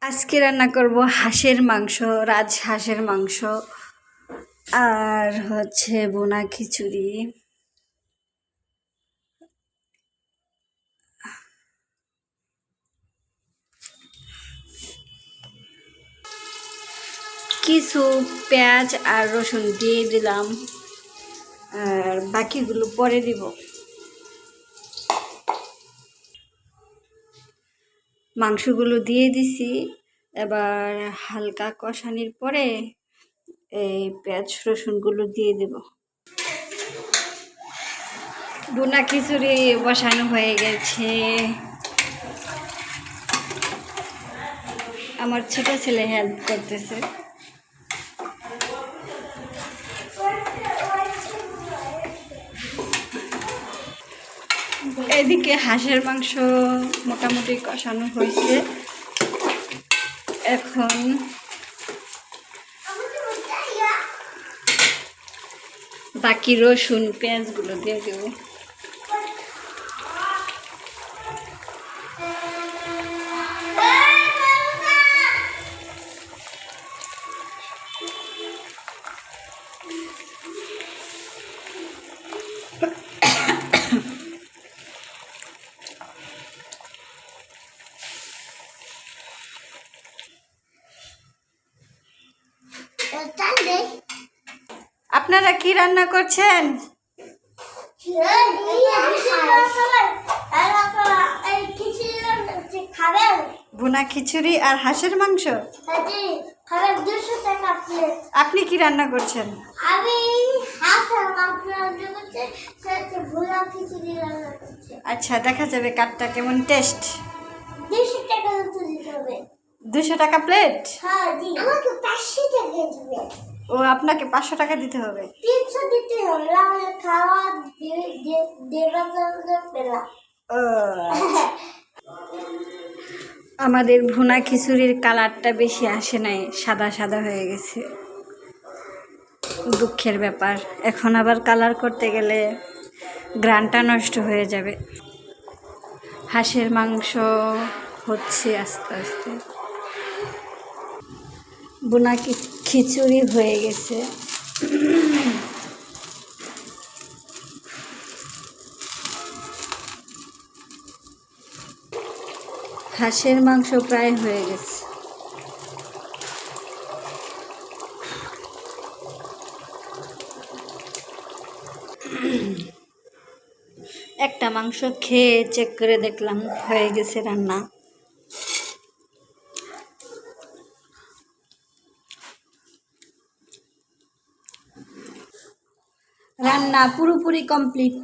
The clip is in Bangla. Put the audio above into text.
আজকে রান্না করব হাঁসের মাংস, রাজহাঁসের মাংস আর হচ্ছে বোনা খিচুড়ি। কিছু পেঁয়াজ আর রসুন দিয়ে দিলাম, আর বাকিগুলো পরে দিব। মাংসগুলো দিয়ে দিছি, এবার হালকা কষানির পরে এই পেঁয়াজ রসুনগুলো দিয়ে দেব। বোনা খিচুড়ি বসানো হয়ে গেছে। আমার ছোট ছেলে হেল্প করতেছে। এদিকে হাঁসের মাংস মোটামুটি কষানো হয়েছে, এখন বাকি রসুন পেঁয়াজগুলো দিয়ে দেব। আপনারা কি রান্না করছেন? ভুনা খিচুড়ি আর হাঁসের মাংস। আপনি কি রান্না করছেন? আচ্ছা, দেখা যাবে কাঠটা কেমন টেস্ট। 200 টাকা প্লেট? ও, আপনাকে 500 টাকা দিতে হবে। 300 দিতে হবে, খাওয়া আমাদের ভুনা খিচুড়ির কালারটা বেশি আসে নাই, সাদা সাদা হয়ে গেছে। দুঃখের ব্যাপার, এখন আবার কালার করতে গেলে গ্রানটা নষ্ট হয়ে যাবে। হাঁসের মাংস হচ্ছে আস্তে আস্তে। ভুনা খিচুড়ি হয়ে গেছে। হাঁসের মাংস প্রায় হয়ে গেছে। একটা মাংস খেয়ে চেক করে দেখলাম হয়ে গেছে রান্না। রান্না পুরোপুরি কমপ্লিট।